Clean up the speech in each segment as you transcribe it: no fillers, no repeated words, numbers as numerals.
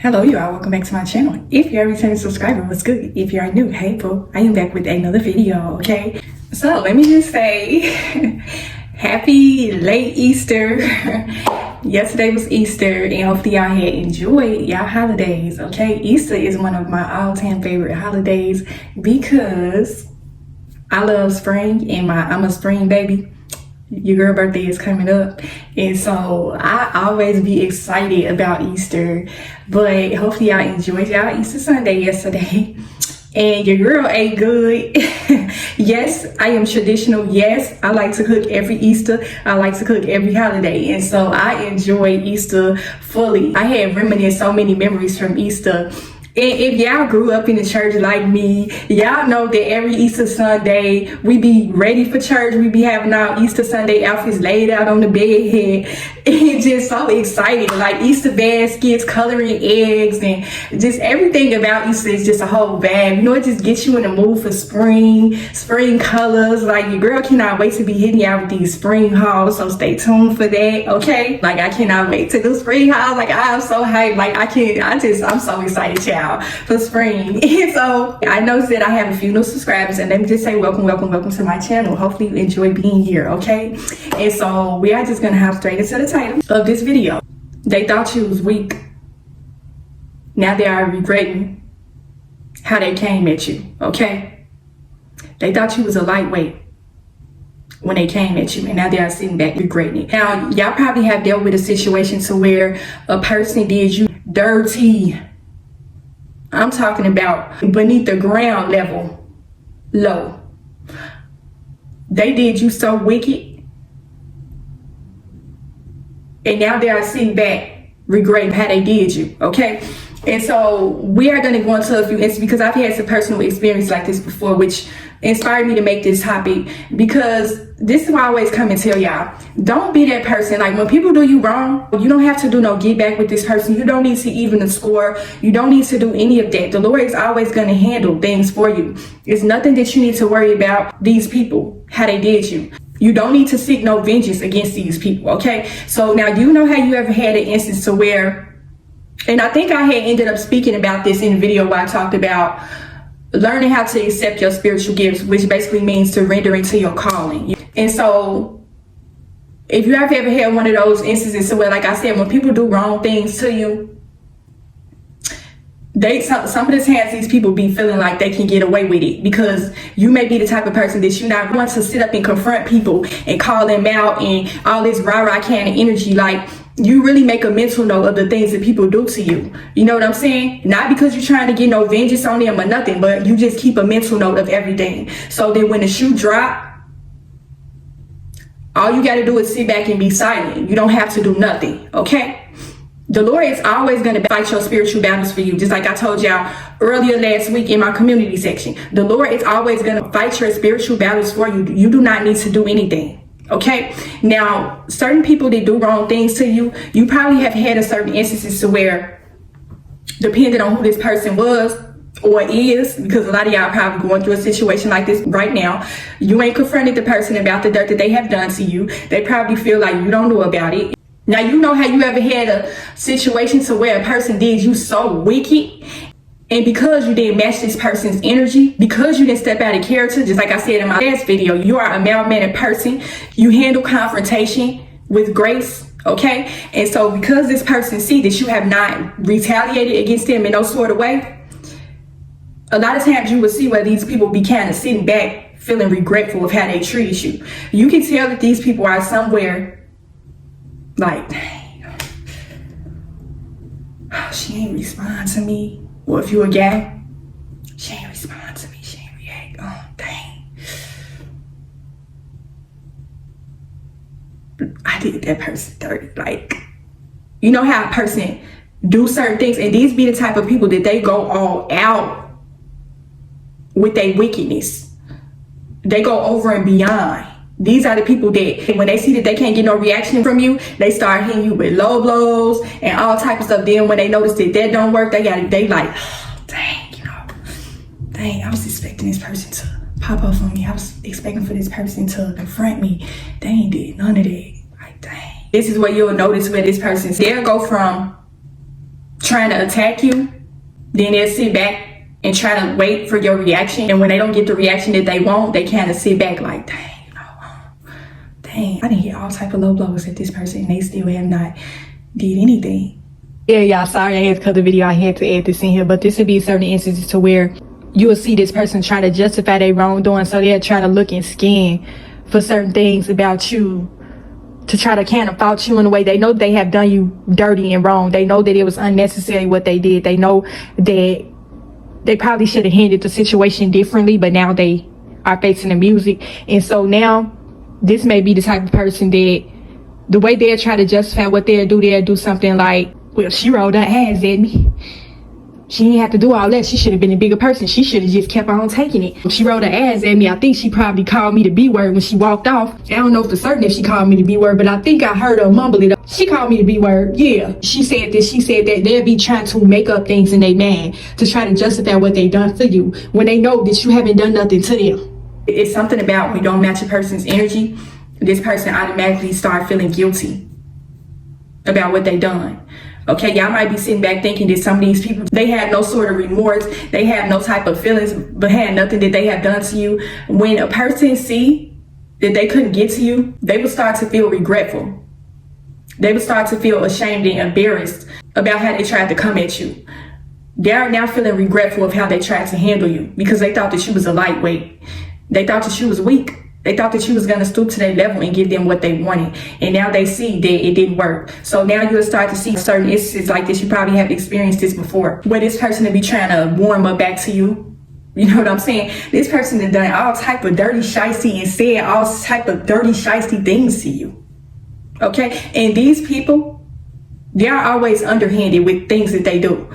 Hello you all, welcome back to my channel. If you're a returning subscriber, what's good? If you are new, hey boo, I am back with another video, okay? So let me just say, happy late Easter. Yesterday was Easter and hopefully y'all had enjoyed y'all holidays, okay? Easter is one of my all-time favorite holidays because I love spring and I'm a spring baby. Your girl birthday is coming up, and so I always be excited about Easter. But hopefully y'all enjoyed y'all Easter Sunday yesterday and your girl ate good. Yes, I am traditional. Yes, I like to cook every Easter. I like to cook every holiday, and so I enjoy Easter fully. I had reminisced so many memories from Easter. And if y'all grew up in the church like me, y'all know that every Easter Sunday, we be ready for church. We be having our Easter Sunday outfits laid out on the bed. And just so excited, like Easter baskets, coloring eggs, and just everything about Easter is just a whole vibe. You know, it just gets you in the mood for spring colors. Like your girl cannot wait to be hitting out with these spring hauls, so stay tuned for that, okay? Like I cannot wait to do spring hauls. Like I am so hyped. Like I'm so excited, y'all, for spring. And so I noticed that I have a few new subscribers, and let me just say welcome to my channel. Hopefully you enjoy being here, okay? And so we are just gonna hop straight into the title of this video. They thought you was weak. Now they are regretting how they came at you, okay? They thought you was a lightweight when they came at you, and now they are sitting back regretting it. Now y'all probably have dealt with a situation to where a person did you dirty. I'm talking about beneath the ground level, low. They did you so wicked, and now they are sitting back regretting how they did you, okay? And so we are going to go into a few instances because I've had some personal experience like this before, which inspired me to make this topic, because this is why I always come and tell y'all, don't be that person. Like when people do you wrong, you don't have to do no get back with this person. You don't need to even the score. You don't need to do any of that. The Lord is always going to handle things for you. It's nothing that you need to worry about these people, how they did you. You don't need to seek no vengeance against these people, okay? So now, you know how you ever had an instance to where, and I think I had ended up speaking about this in a video where I talked about learning how to accept your spiritual gifts, which basically means to render into your calling. And so if you have ever had one of those instances where, like I said, when people do wrong things to you, some of the times these people be feeling like they can get away with it because you may be the type of person that you not want to sit up and confront people and call them out and all this rah-rah can of energy. Like, you really make a mental note of the things that people do to you. You know what I'm saying? Not because you're trying to get no vengeance on them or nothing, but you just keep a mental note of everything. So that when the shoe drop, all you got to do is sit back and be silent. You don't have to do nothing, okay? The Lord is always going to fight your spiritual battles for you. Just like I told y'all earlier last week in my community section. The Lord is always going to fight your spiritual battles for you. You do not need to do anything. Okay, now certain people that do wrong things to you, you probably have had a certain instances to where, depending on who this person was or is, because a lot of y'all probably going through a situation like this right now, you ain't confronted the person about the dirt that they have done to you. They probably feel like you don't know about it. Now, you know how you ever had a situation to where a person did you so wicked, and because you didn't match this person's energy, because you didn't step out of character, just like I said in my last video, you are a mal-mannered person. You handle confrontation with grace, okay? And so because this person see that you have not retaliated against them in no sort of way, a lot of times you will see where these people be kind of sitting back feeling regretful of how they treated you. You can tell that these people are somewhere like, dang, oh, she ain't respond to me. Or if you're a guy, she ain't respond to me, she ain't react. Oh, dang. I did that person dirty. Like, you know how a person do certain things, and these be the type of people that they go all out with their wickedness. They go over and beyond. These are the people that when they see that they can't get no reaction from you, they start hitting you with low blows and all type of stuff. Then when they notice that don't work, they like, oh, dang, you know, dang, I was expecting this person to pop up on me. I was expecting for this person to confront me. They ain't did none of that. Like, dang. This is where you'll notice where this person, they'll go from trying to attack you, then they'll sit back and try to wait for your reaction. And when they don't get the reaction that they want, they kind of sit back like, dang, dang, I didn't get all type of low blows at this person and they still have not did anything. Yeah, y'all, sorry I had to cut the video. I had to add this in here, but this would be certain instances to where you will see this person try to justify their wrongdoing, so they'll try to look and scan for certain things about you to try to kind of fault you in a way. They know they have done you dirty and wrong. They know that it was unnecessary what they did. They know that they probably should have handled the situation differently, but now they are facing the music. And so now this may be the type of person that the way they'll try to justify what they'll do something like, well, she rolled her ass at me. She didn't have to do all that. She should have been a bigger person. She should have just kept on taking it. She rolled her ass at me. I think she probably called me the B word when she walked off. I don't know for certain if she called me the B word, but I think I heard her mumble it. She called me the B word. Yeah. She said this. She said that. They'll be trying to make up things in their mind to try to justify what they done for you when they know that you haven't done nothing to them. It's something about when you don't match a person's energy, this person automatically start feeling guilty about what they done. Okay, y'all might be sitting back thinking that some of these people, they have no sort of remorse, they have no type of feelings behind nothing that they have done to you. When a person see that they couldn't get to you, they will start to feel regretful. They will start to feel ashamed and embarrassed about how they tried to come at you. They are now feeling regretful of how they tried to handle you because they thought that you was a lightweight. They thought that you was weak. They thought that you was going to stoop to their level and give them what they wanted. And now they see that it didn't work. So now you'll start to see certain instances like this. You probably have experienced this before, where this person will be trying to warm up back to you. You know what I'm saying? This person has done all type of dirty shicey and said all type of dirty shicey things to you. Okay? And these people, they are always underhanded with things that they do.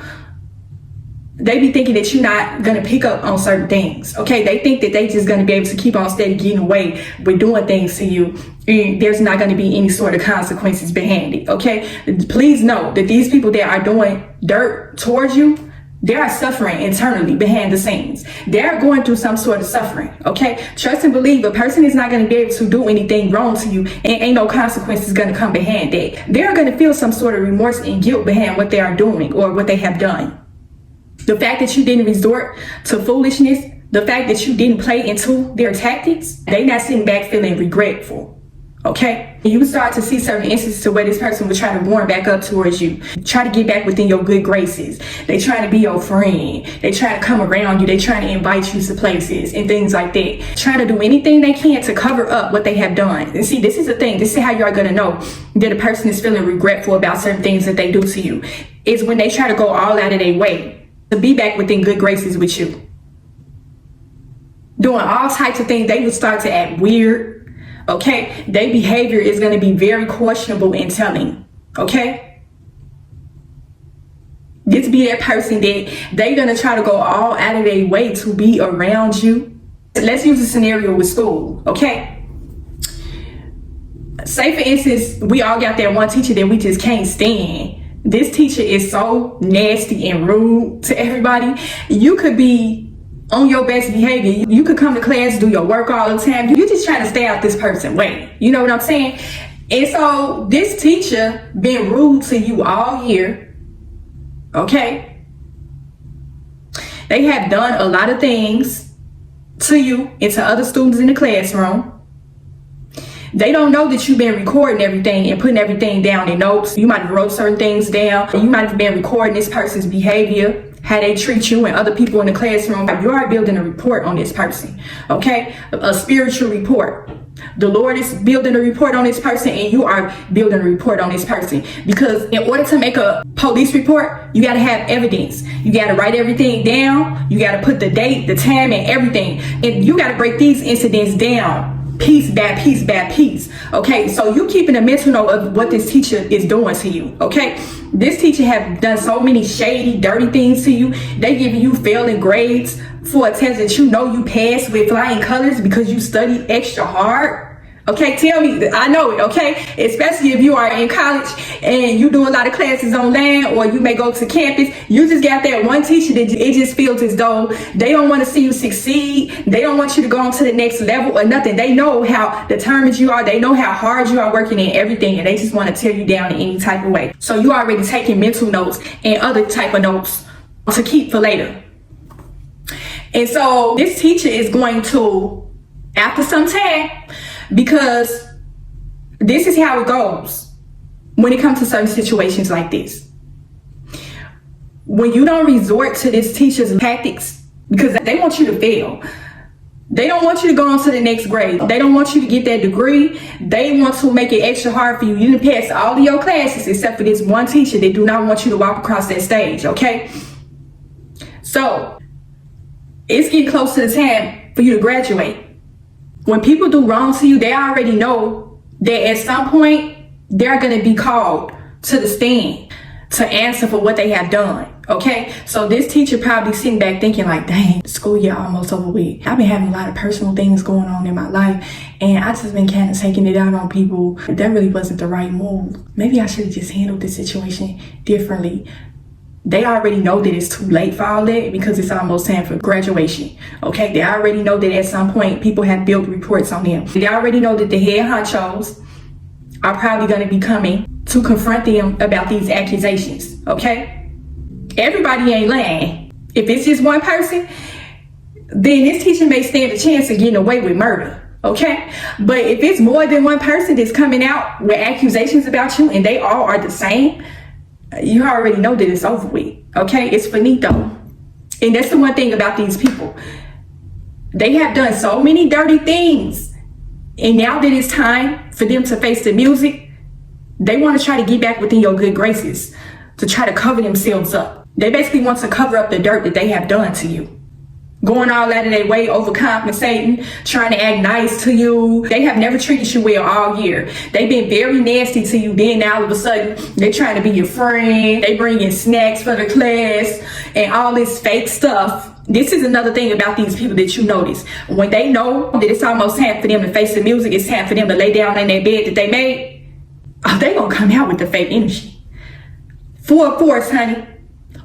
They be thinking that you're not going to pick up on certain things. Okay, they think that they just going to be able to keep on steady getting away with doing things to you, and there's not going to be any sort of consequences behind it. Okay, please know that these people that are doing dirt towards you, they are suffering internally behind the scenes. They're going through some sort of suffering. Okay, trust and believe a person is not going to be able to do anything wrong to you, and ain't no consequences going to come behind that. They're going to feel some sort of remorse and guilt behind what they are doing or what they have done. The fact that you didn't resort to foolishness, the fact that you didn't play into their tactics, they not sitting back feeling regretful. Okay? You start to see certain instances where this person will try to warm back up towards you, try to get back within your good graces. They try to be your friend. They try to come around you. They try to invite you to places and things like that. Trying to do anything they can to cover up what they have done. And see, this is the thing. This is how you are going to know that a person is feeling regretful about certain things that they do to you. Is when they try to go all out of their way to be back within good graces with you. Doing all types of things, they will start to act weird. Okay? Their behavior is going to be very questionable and telling. Okay? This be that person that they're going to try to go all out of their way to be around you. Let's use a scenario with school. Okay? Say for instance, we all got that one teacher that we just can't stand. This teacher is so nasty and rude to everybody. You could be on your best behavior. You could come to class, do your work all the time. You're just trying to stay out this person's way. You know what I'm saying? And so this teacher been rude to you all year. Okay? They have done a lot of things to you and to other students in the classroom. They don't know that you've been recording everything and putting everything down in notes. You might have wrote certain things down. You might have been recording this person's behavior, how they treat you and other people in the classroom. You are building a report on this person, okay? A spiritual report. The Lord is building a report on this person, and you are building a report on this person. Because in order to make a police report, you got to have evidence. You got to write everything down. You got to put the date, the time, and everything. And you got to break these incidents down piece by piece by piece. Okay, so you keeping a mental note of what this teacher is doing to you. Okay, this teacher have done so many shady, dirty things to you. They giving you failing grades for a test that you know you passed with flying colors because you studied extra hard. Okay, tell me, I know it, okay? Especially if you are in college and you do a lot of classes online, or you may go to campus. You just got that one teacher that it just feels as though they don't want to see you succeed. They don't want you to go on to the next level or nothing. They know how determined you are. They know how hard you are working in everything, and they just want to tear you down in any type of way. So you already taking mental notes and other type of notes to keep for later. And so this teacher is going to, after some time, because this is how it goes when it comes to certain situations like this. When you don't resort to this teacher's tactics, because they want you to fail. They don't want you to go on to the next grade. They don't want you to get that degree. They want to make it extra hard for you. You didn't pass all of your classes except for this one teacher. They do not want you to walk across that stage, okay? So it's getting close to the time for you to graduate. When people do wrong to you, they already know that at some point they're going to be called to the stand to answer for what they have done. Okay, so this teacher probably sitting back thinking like, dang, school year almost over with. I've been having a lot of personal things going on in my life, and I just been kind of taking it out on people. That really wasn't the right move. Maybe I should have just handled the situation differently. They already know that it's too late for all that because it's almost time for graduation. Okay, they already know that at some point people have built reports on them. They already know that the head honchos are probably going to be coming to confront them about these accusations. Okay, everybody ain't lying. If it's just one person, then this teacher may stand a chance of getting away with murder. Okay, but if it's more than one person that's coming out with accusations about you and they all are the same, you already know that it's over with. Okay, it's finito. And that's the one thing about these people. They have done so many dirty things, and now that it's time for them to face the music, they want to try to get back within your good graces, to try to cover themselves up. They basically want to cover up the dirt that they have done to you. Going all out of their way, overcompensating, trying to act nice to you. They have never treated you well all year. They've been very nasty to you. Then all of a sudden, they're trying to be your friend. They bring in snacks for the class and all this fake stuff. This is another thing about these people that you notice. When they know that it's almost time for them to face the music, it's time for them to lay down in their bed that they made, they gonna come out with the fake energy. Full force, honey.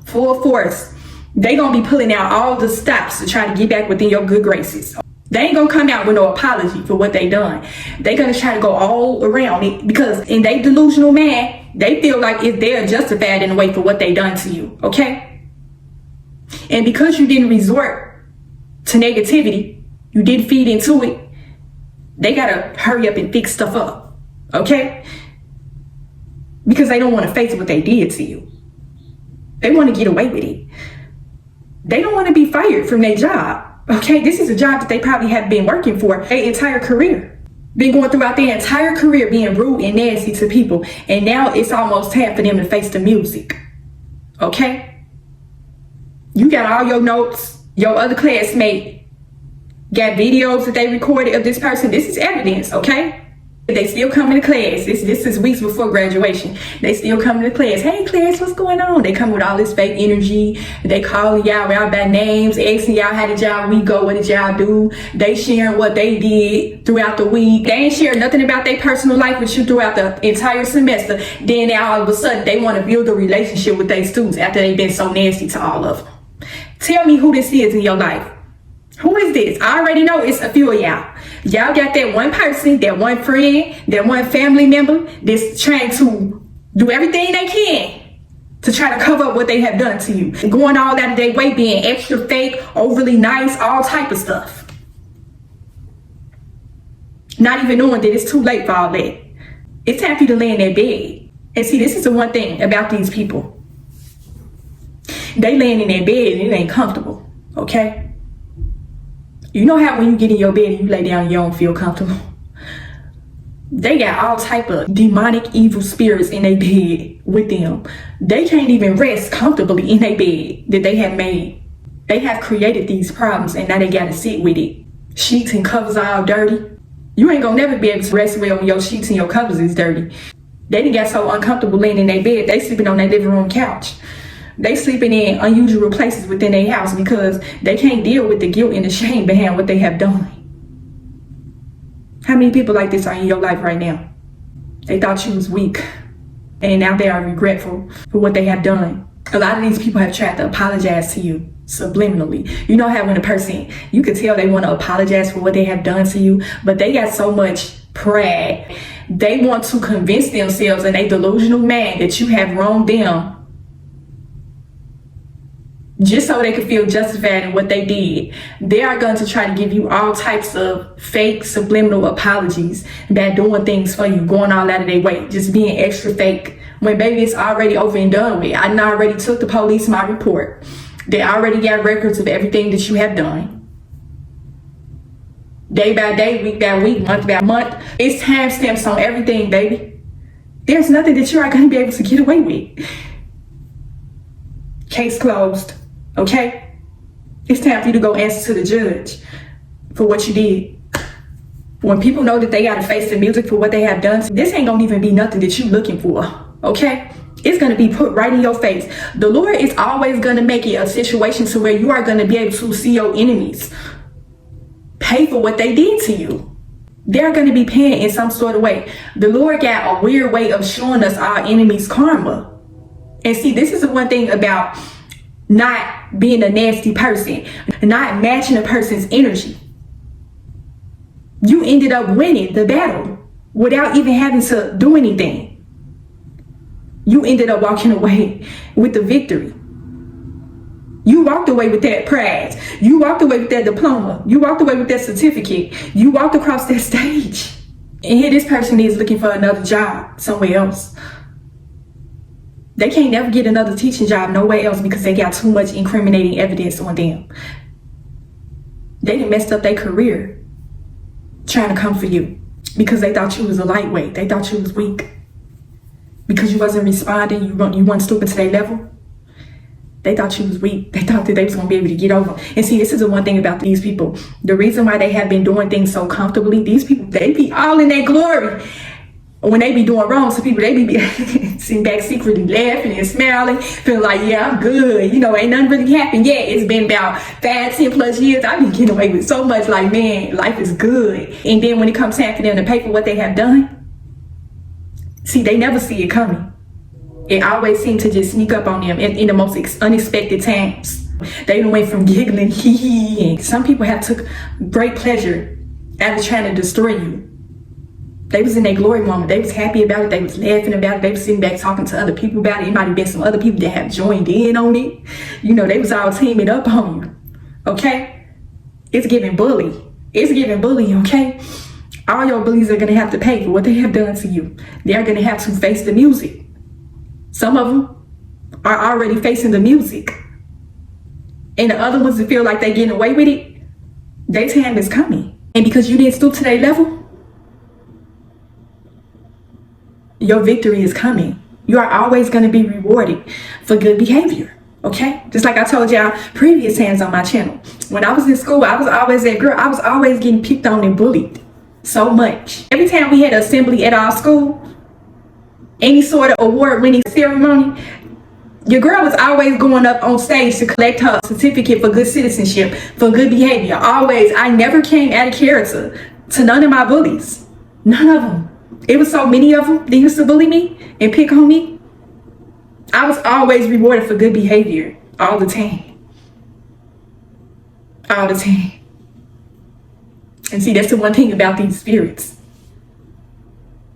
Full force. They gonna be pulling out all the stops to try to get back within your good graces. They ain't gonna come out with no apology for what they done. They gonna try to go all around it because in they delusional man, they feel like if they're justified in a way for what they done to you, okay? And because you didn't resort to negativity, you didn't feed into it, they gotta hurry up and fix stuff up, okay? Because they don't want to face what they did to you. They want to get away with it. They don't want to be fired from their job. Okay, this is a job that they probably have been working for their entire career. Been going throughout their entire career being rude and nasty to people. And now it's almost time for them to face the music. Okay? You got all your notes. Your other classmate got videos that they recorded of this person. This is evidence, okay? They still come to class. This is weeks before graduation. They still come to class. Hey, class, what's going on? They come with all this fake energy. They calling y'all out by names, asking y'all how did y'all week go, what did y'all do? They sharing what they did throughout the week. They ain't sharing nothing about their personal life with you throughout the entire semester. Then now all of a sudden they want to build a relationship with their students after they've been so nasty to all of them. Tell me who this is in your life. Who is this? I already know it's a few of y'all. Y'all got that one person, that one friend, that one family member that's trying to do everything they can to try to cover up what they have done to you. Going all out of their way, being extra fake, overly nice, all type of stuff. Not even knowing that it's too late for all that. It's time for you to lay in that bed. And see, this is the one thing about these people. They laying in their bed and it ain't comfortable, okay? You know how when you get in your bed and you lay down and you don't feel comfortable? They got all type of demonic evil spirits in their bed with them. They can't even rest comfortably in their bed that they have made. They have created these problems and now they gotta sit with it. Sheets and covers are all dirty. You ain't gonna never be able to rest well when your sheets and your covers is dirty. They done got so uncomfortable laying in their bed, they sleeping on their living room couch. They sleeping in unusual places within their house because they can't deal with the guilt and the shame behind what they have done. How many people like this are in your life right now? They thought you was weak, and now they are regretful for what they have done. A lot of these people have tried to apologize to you subliminally. You know how when a person, you could tell they want to apologize for what they have done to you, but they got so much pride. They want to convince themselves and a delusional man that you have wronged them just so they could feel justified in what they did. They are going to try to give you all types of fake subliminal apologies about doing things for you, going all out of their way, just being extra fake, when baby it's already over and done with. I already took the police my report. They already got records of everything that you have done. Day by day, week by week, month by month. It's timestamps on everything, baby. There's nothing that you are going to be able to get away with. Case closed. Okay? It's time for you to go answer to the judge for what you did. When people know that they got to face the music for what they have done, this ain't gonna even be nothing that you're looking for. Okay? It's gonna be put right in your face. The Lord is always gonna make it a situation to where you are gonna be able to see your enemies pay for what they did to you. They're gonna be paying in some sort of way. The Lord got a weird way of showing us our enemies' karma. And see, this is the one thing about not being a nasty person, not matching a person's energy. You ended up winning the battle without even having to do anything. You ended up walking away with the victory. You walked away with that prize. You walked away with that diploma. You walked away with that certificate. You walked across that stage. And here this person is looking for another job somewhere else. They can't never get another teaching job nowhere else because they got too much incriminating evidence on them. They done messed up their career trying to come for you because they thought you was a lightweight. They thought you was weak. Because you wasn't responding, you weren't stooping to their level. They thought you was weak. They thought that they was going to be able to get over. And see, this is the one thing about these people. The reason why they have been doing things so comfortably, these people, they be all in their glory. When they be doing wrong to people, they be sitting back secretly laughing and smiling, feeling like, yeah, I'm good. You know, ain't nothing really happened yet. It's been about 5, 10 plus years. I've been getting away with so much, like, man, life is good. And then when it comes time for them to pay for what they have done, see, they never see it coming. It always seems to just sneak up on them in the most unexpected times. They went from giggling, hee hee, and some people have took great pleasure out of trying to destroy you. They was in their glory moment. They was happy about it. They was laughing about it. They was sitting back talking to other people about it. It might have been some other people that have joined in on it. You know, they was all teaming up on you. Okay? It's giving bully. It's giving bully, okay? All your bullies are going to have to pay for what they have done to you. They're going to have to face the music. Some of them are already facing the music. And the other ones that feel like they're getting away with it, their time is coming. And because you didn't stoop to their level, your victory is coming. You are always going to be rewarded for good behavior. Okay? Just like I told y'all previous times on my channel. When I was in school, I was always that girl. I was always getting picked on and bullied so much. Every time we had an assembly at our school, any sort of award-winning ceremony, your girl was always going up on stage to collect her certificate for good citizenship, for good behavior. Always. I never came out of character to none of my bullies. None of them. It was so many of them that used to bully me and pick on me. I was always rewarded for good behavior all the time. All the time. And see, that's the one thing about these spirits.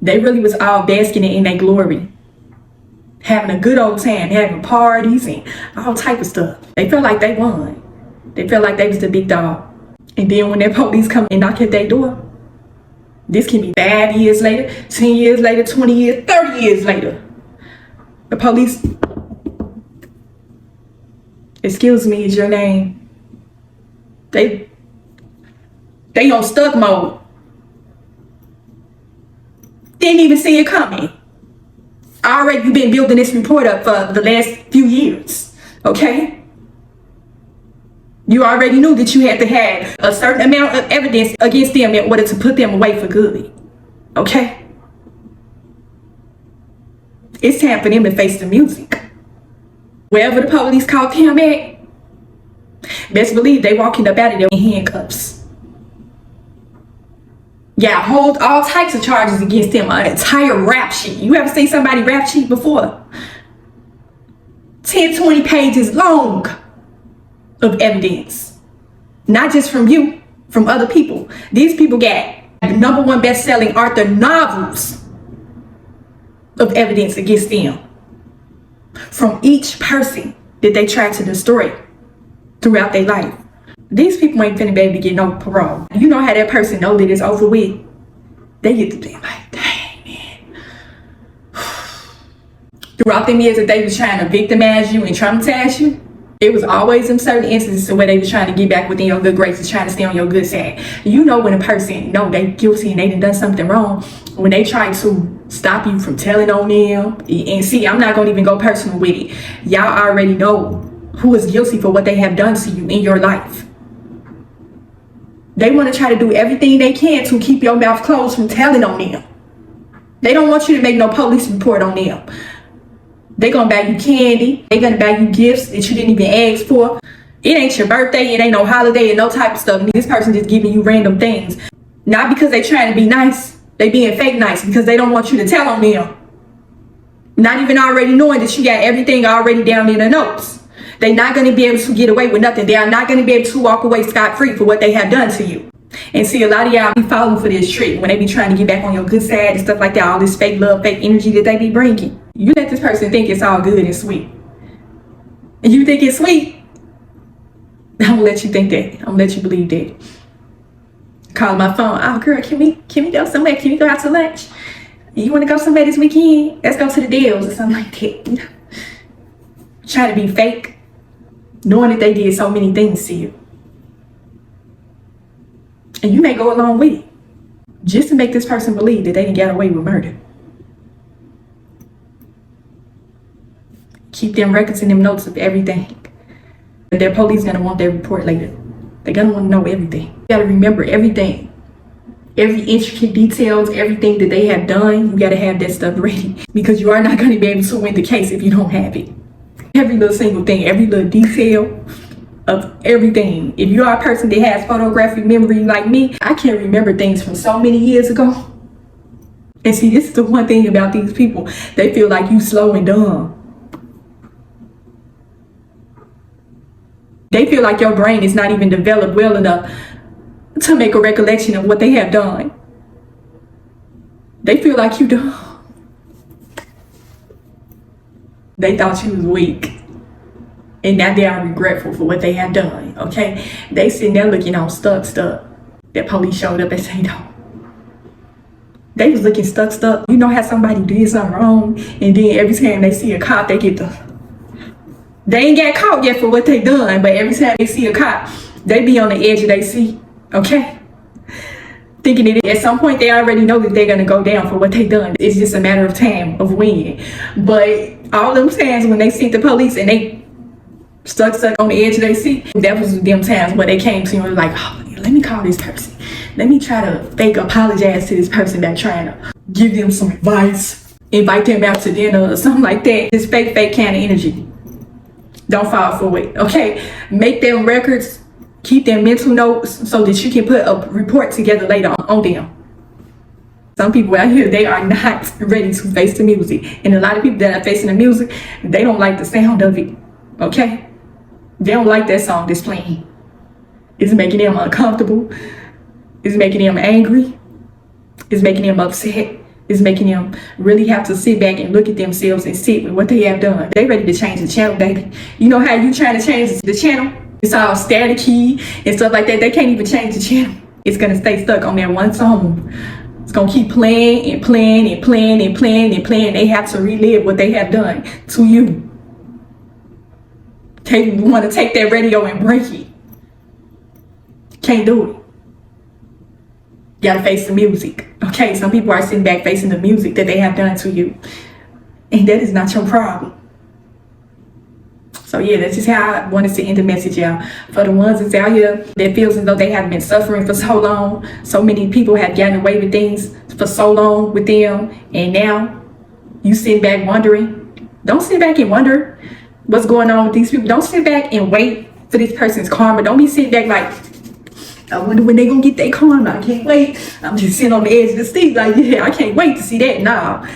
They really was all basking in their glory. Having a good old time, having parties and all type of stuff. They felt like they won. They felt like they was the big dog. And then when their police come and knock at their door, this can be 5 years later, 10 years later, 20 years, 30 years later. The police, excuse me, is your name? They on stuck mode. Didn't even see it coming. Already you've been building this report up for the last few years, okay? You already knew that you had to have a certain amount of evidence against them in order to put them away for good. Okay? It's time for them to face the music. Wherever the police caught them at, best believe they walking up out of there in handcuffs. Yeah, hold all types of charges against them. An entire rap sheet. You ever seen somebody rap sheet before? 10, 20 pages long of evidence. Not just from you, from other people. These people got the #1 best-selling author novels of evidence against them from each person that they tried to destroy throughout their life. These people ain't finna be able to get no parole. You know how that person know that it's over with? They get to think like, dang, man. Throughout them years that they was trying to victimize you and traumatize you, it was always in certain instances where they was trying to get back within your good graces, trying to stay on your good side. You know when a person know they guilty and they done something wrong, when they try to stop you from telling on them. And see, I'm not gonna even go personal with it. Y'all already know who is guilty for what they have done to you in your life. They want to try to do everything they can to keep your mouth closed from telling on them. They don't want you to make no police report on them. They're gonna buy you candy. They're gonna buy you gifts that you didn't even ask for. It ain't your birthday, it ain't no holiday and no type of stuff. This person just giving you random things. Not because they trying to be nice, they being fake nice because they don't want you to tell on them. Not even already knowing that you got everything already down in the notes. They're not gonna be able to get away with nothing. They are not gonna be able to walk away scot-free for what they have done to you. And see, a lot of y'all be falling for this trick when they be trying to get back on your good side and stuff like that. All this fake love, fake energy that they be bringing. You let this person think it's all good and sweet. And you think it's sweet? I'm gonna let you think that. I'm gonna let you believe that. Call my phone. Oh, girl, can we go somewhere? Can we go out to lunch? You want to go somewhere this weekend? Let's go to the deals or something like that. Trying to be fake, knowing that they did so many things to you. And you may go along with it just to make this person believe that they didn't get away with murder. Keep them records and them notes of everything. Their police gonna want their report later. They're gonna want to know everything. You gotta remember everything. Every intricate details, everything that they have done, you gotta have that stuff ready. Because you are not gonna be able to win the case if you don't have it. Every little single thing, every little detail of everything. If you are a person that has photographic memory like me, I can remember things from so many years ago. And see, this is the one thing about these people. They feel like you slow and dumb. They feel like your brain is not even developed well enough to make a recollection of what they have done. They feel like you dumb. They thought you was weak. And now they are regretful for what they have done, okay? They sitting there looking all stuck. That police showed up and said, no. They was looking stuck. You know how somebody did something wrong, and then every time they see a cop, they get the... They ain't got caught yet for what they done, but every time they see a cop, they be on the edge of their seat, okay? Thinking that at some point they already know that they're gonna go down for what they done. It's just a matter of time of when. But all them times when they see the police and they stuck on the edge of their seat, that was them times where they came to you and were like, oh, let me call this person. Let me try to fake apologize to this person by trying to give them some advice, invite them out to dinner or something like that. This fake kind of energy. Don't fall for it, okay? Make them records, keep their mental notes so that you can put a report together later on them. Some people out here, they are not ready to face the music. And a lot of people that are facing the music, they don't like the sound of it, okay? They don't like that song that's playing. It's making them uncomfortable. It's making them angry. It's making them upset. It's making them really have to sit back and look at themselves and sit with what they have done. They ready to change the channel, baby. You know how you trying to change the channel? It's all staticky and stuff like that. They can't even change the channel. It's gonna stay stuck on that one song. It's gonna keep playing and playing and playing and playing and playing. They have to relive what they have done to you. They want to take that radio and break it. Can't do it. You gotta face the music. Okay, some people are sitting back facing the music that they have done to you. And that is not your problem. So yeah, that's just how I wanted to end the message, y'all. For the ones that's out here that feels as though they have been suffering for so long, so many people have gotten away with things for so long with them, and now you sit back wondering. Don't sit back and wonder what's going on with these people. Don't sit back and wait for this person's karma. Don't be sitting back like, I wonder when they gonna get their karma. I can't wait. I'm just sitting on the edge of the seat like, yeah, I can't wait to see that. Nah.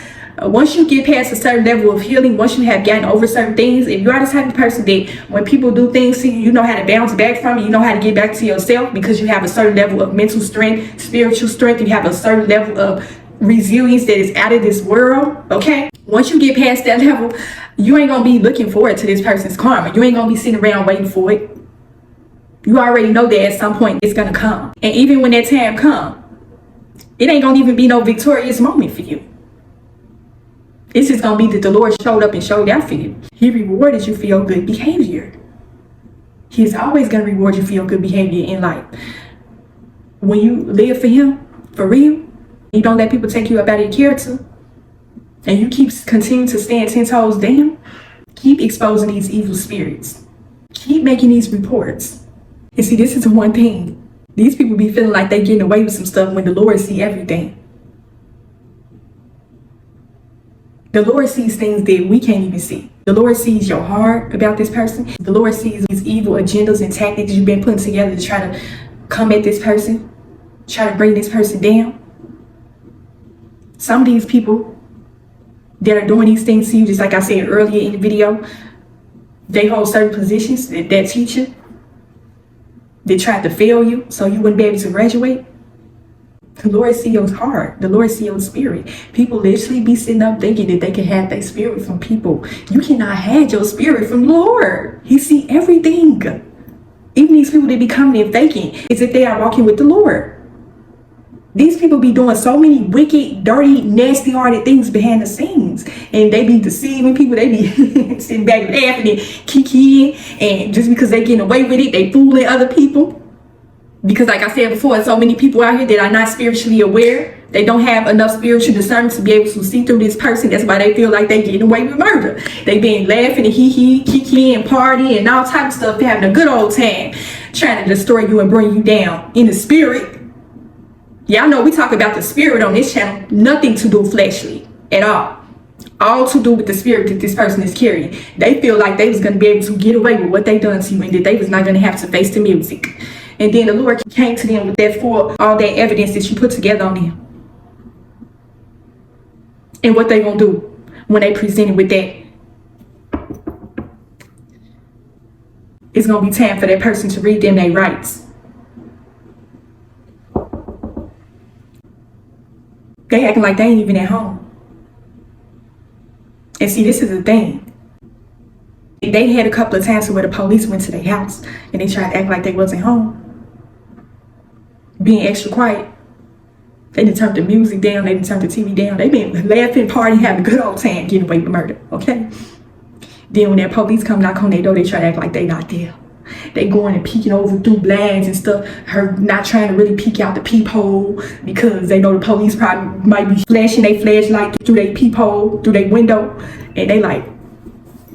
Once you get past a certain level of healing, once you have gotten over certain things, if you are the type of person that when people do things to you, you know how to bounce back from it, you know how to get back to yourself because you have a certain level of mental strength, spiritual strength, you have a certain level of resilience that is out of this world, okay? Once you get past that level, you ain't gonna be looking forward to this person's karma. You ain't gonna be sitting around waiting for it. You already know that at some point it's gonna come. And even when that time comes, it ain't gonna even be no victorious moment for you. It's just gonna be that the Lord showed up and showed out for you. He rewarded you for your good behavior. He's always gonna reward you for your good behavior in life. When you live for him, for real, you don't let people take you up out of your character, and you continue to stand 10 toes down, keep exposing these evil spirits. Keep making these reports. And see, this is the one thing. These people be feeling like they getting away with some stuff when the Lord see everything. The Lord sees things that we can't even see. The Lord sees your heart about this person. The Lord sees these evil agendas and tactics you've been putting together to try to come at this person, try to bring this person down. Some of these people that are doing these things to you, just like I said earlier in the video, they hold certain positions that teacher, they tried to fail you so you wouldn't be able to graduate. The Lord sees your heart. The Lord sees your spirit. People literally be sitting up thinking that they can have their spirit from people. You cannot have your spirit from the Lord. He see everything. Even these people that be coming and faking is if they are walking with the Lord. These people be doing so many wicked, dirty, nasty-hearted things behind the scenes. And they be deceiving people. They be sitting back laughing and kikiing. And just because they getting away with it, they fooling other people. Because like I said before, so many people out here that are not spiritually aware. They don't have enough spiritual discernment to be able to see through this person. That's why they feel like they getting away with murder. They been laughing and hee-hee, kiki and party and all type of stuff. They're having a good old time trying to destroy you and bring you down in the spirit. Y'all know we talk about the spirit on this channel. Nothing to do fleshly at all. All to do with the spirit that this person is carrying. They feel like they was going to be able to get away with what they done to you and that they was not going to have to face the music. And then the Lord came to them with that for all that evidence that you put together on them. And what they gonna do when they presented with that? It's gonna be time for that person to read them their rights. They acting like they ain't even at home. And see, this is the thing. They had a couple of times where the police went to their house and they tried to act like they wasn't home. Being extra quiet. They didn't turn the music down. They didn't turn the TV down. They been laughing, partying, having a good old time, getting away with murder. Okay? Then when that police come knock on their door, they try to act like they not there. They going and peeking over through blinds and stuff. Her not trying to really peek out the peephole because they know the police probably might be flashing their flashlight through their peephole, through their window. And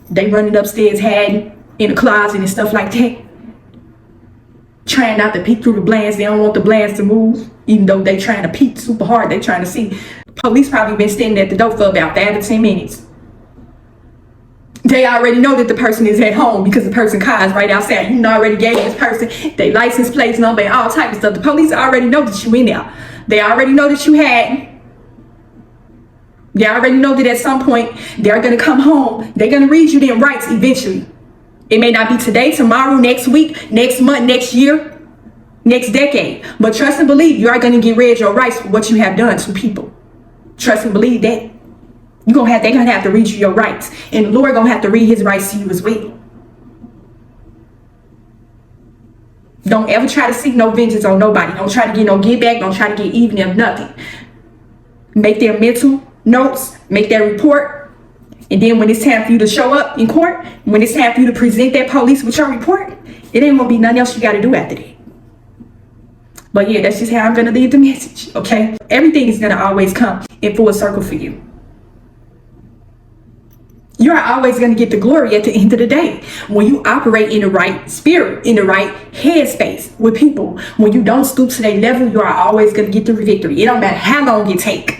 they running upstairs, hiding in the closet and stuff like that. Trying not to peek through the blinds. They don't want the blinds to move, even though they trying to peek super hard. They trying to see. Police probably been standing at the door for about 5 to 10 minutes. They already know that the person is at home because the person car is right outside. You already gave this person their license plates number and all type of stuff. The police already know that you in there. They already know that you had. They already know that at some point they're gonna come home. They're gonna read you them rights eventually. It may not be today, tomorrow, next week, next month, next year, next decade. But trust and believe you are going to get read your rights for what you have done to people. Trust and believe that. They're going to have to read you your rights. And the Lord going to have to read his rights to you as well. Don't ever try to seek no vengeance on nobody. Don't try to get no get back. Don't try to get even of nothing. Make their mental notes. Make their report. And then when it's time for you to show up in court, when it's time for you to present that police with your report, it ain't gonna be nothing else you gotta do after that. But yeah, that's just how I'm gonna leave the message, okay? Everything is gonna always come in full circle for you. You are always gonna get the glory at the end of the day. When you operate in the right spirit, in the right headspace with people, when you don't stoop to their level, you are always gonna get the victory. It don't matter how long it takes.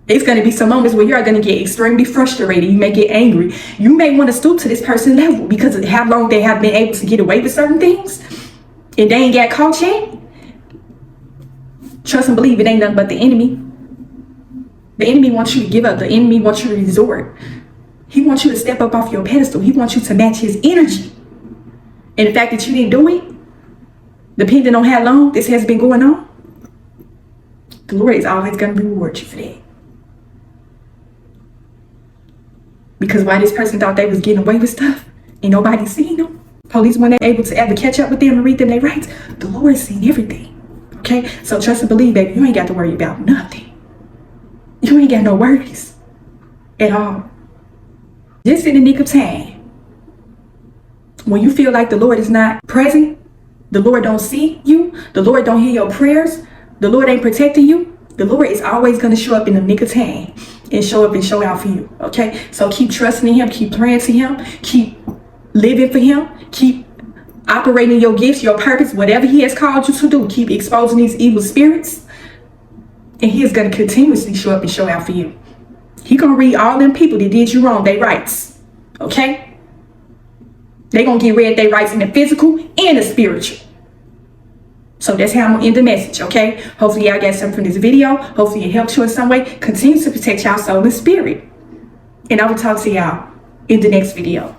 It's going to be some moments where you're going to get extremely frustrated. You may get angry. You may want to stoop to this person's level because of how long they have been able to get away with certain things. and they ain't got caught yet, trust and believe it ain't nothing but the enemy. The enemy wants you to give up. The enemy wants you to resort. He wants you to step up off your pedestal. He wants you to match his energy. And the fact that you didn't do it, depending on how long this has been going on, the Lord is always going to reward you for that. Because while this person thought they was getting away with stuff, and nobody seen them, police weren't able to ever catch up with them and read them their rights, the Lord seen everything. Okay? So trust and believe, baby, you ain't got to worry about nothing. You ain't got no worries at all. Just in the nick of time, when you feel like the Lord is not present, the Lord don't see you, the Lord don't hear your prayers, the Lord ain't protecting you, the Lord is always going to show up in the nick of time and show up and show out for you. Okay? So keep trusting in him, keep praying to him, keep living for him, keep operating your gifts, your purpose, whatever he has called you to do. Keep exposing these evil spirits, and he is going to continuously show up and show out for you. He going to read all them people that did you wrong, they rights. Okay? They going to get read their rights in the physical and the spiritual. So that's how I'm going to end the message, okay? Hopefully y'all got something from this video. Hopefully it helped you in some way. Continue to protect y'all soul and spirit. And I will talk to y'all in the next video.